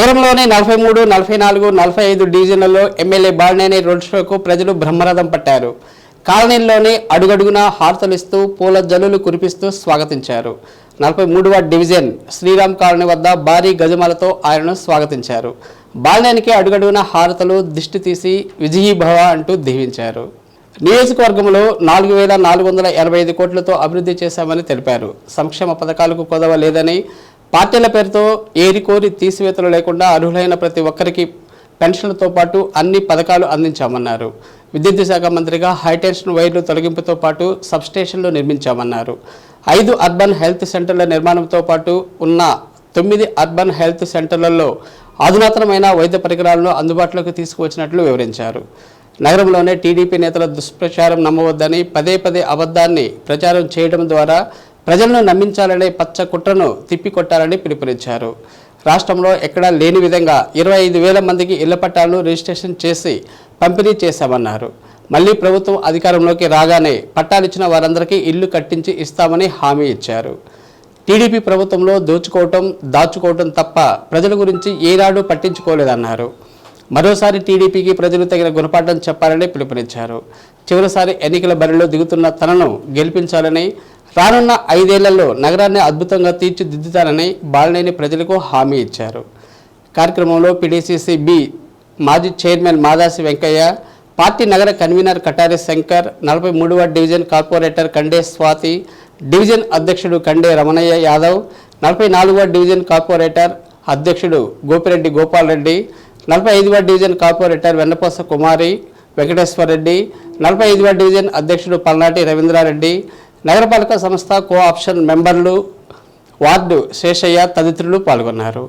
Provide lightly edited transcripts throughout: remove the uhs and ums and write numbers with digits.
నగరంలోని 43, 44, 45 డివిజన్లలో MLA Balineni road షోకు ప్రజలు బ్రహ్మరథం పట్టారు. కాలనీల్లోని అడుగడుగునా హారతలిస్తూ పూల జల్లులు కురిపిస్తూ స్వాగతించారు. 43వ డివిజన్ శ్రీరామ్ కాలనీ వద్ద భారీ గజమాలతో ఆయనను స్వాగతించారు. బాలినేనికి అడుగడుగునా హారతలు దిష్టి తీసి విజయీభవ అంటూ దీవించారు. నియోజకవర్గంలో 4,485 కోట్లతో అభివృద్ధి చేశామని తెలిపారు. సంక్షేమ పథకాలకు కొదవ లేదని, పార్టీల పేరుతో ఏరికోరి తీసివేతలు లేకుండా అర్హులైన ప్రతి ఒక్కరికి పెన్షన్లతో పాటు అన్ని పథకాలు అందించామన్నారు. విద్యుత్ శాఖ మంత్రిగా హైటెన్షన్ వైర్లు తొలగింపుతో పాటు సబ్స్టేషన్లు నిర్మించామన్నారు. 5 అర్బన్ హెల్త్ సెంటర్ల నిర్మాణంతో పాటు ఉన్న 9 అర్బన్ హెల్త్ సెంటర్లలో అధునాతనమైన వైద్య పరికరాలను అందుబాటులోకి తీసుకువచ్చినట్లు వివరించారు. నగరంలోనే టీడీపీ నేతల దుష్ప్రచారం నమ్మవద్దని, పదే పదే అబద్ధాన్ని ప్రచారం చేయడం ద్వారా ప్రజలను నమ్మించాలనే పచ్చ కుట్రను తిప్పికొట్టాలని పిలుపునిచ్చారు. రాష్ట్రంలో ఎక్కడా లేని విధంగా 25,000 మందికి ఇళ్ల పట్టాలను రిజిస్ట్రేషన్ చేసి పంపిణీ చేశామన్నారు. మళ్లీ ప్రభుత్వం అధికారంలోకి రాగానే పట్టాలిచ్చిన వారందరికీ ఇల్లు కట్టించి ఇస్తామని హామీ ఇచ్చారు. టీడీపీ ప్రభుత్వంలో దోచుకోవటం, దాచుకోవటం తప్ప ప్రజల గురించి ఏనాడు పట్టించుకోలేదన్నారు. మరోసారి టీడీపీకి ప్రజలు తగిన గుణపాఠం చెప్పాలని పిలుపునిచ్చారు. చివరిసారి ఎన్నికల బరిలో దిగుతున్న తనను గెలిపించాలని, రానున్న 5 ఏళ్లలో నగరాన్ని అద్భుతంగా తీర్చిదిద్దుతానని బాలినేని ప్రజలకు హామీ ఇచ్చారు. కార్యక్రమంలో పీడీసీసీ బి మాజీ చైర్మన్ మాదాసి వెంకయ్య, పార్టీ నగర కన్వీనర్ కటారి శంకర్, 43వ division corporator Kande Swathi, division అధ్యక్షుడు కండే రమణయ్య యాదవ్, 44వ డివిజన్ కార్పొరేటర్ అధ్యక్షుడు గోపిరెడ్డి గోపాల్ రెడ్డి, 45వ డివిజన్ కార్పొరేటర్ వెన్నపోస కుమారి వెంకటేశ్వరరెడ్డి, 45వ డివిజన్ అధ్యక్షుడు పల్నాటి రవీంద్రారెడ్డి, నగరపాలక సంస్థ కోఆప్షన్ మెంబర్లు, వార్డు శేషయ్య తదితరులు పాల్గొన్నారు.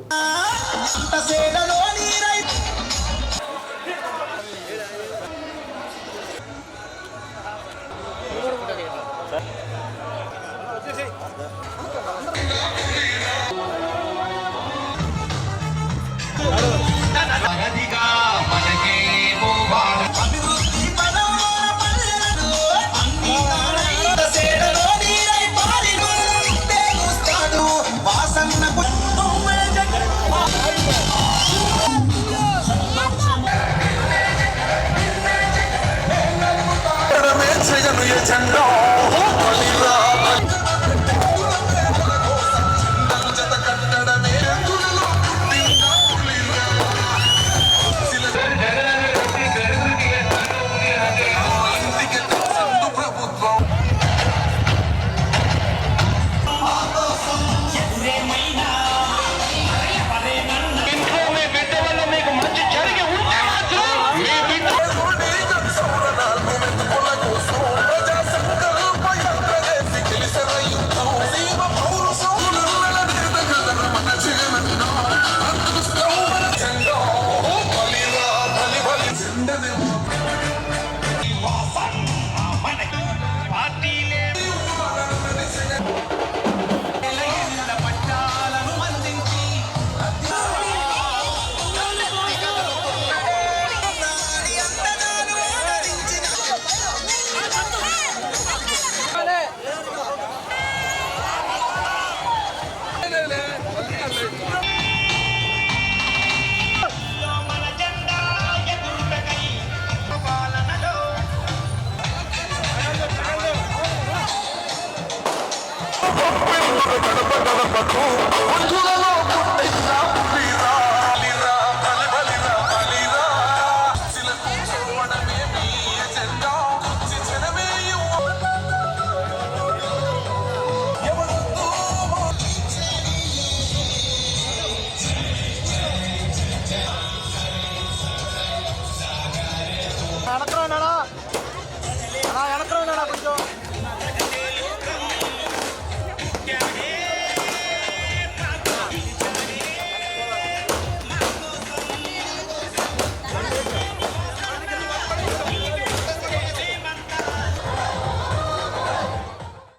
వెనక్కి కొంచెం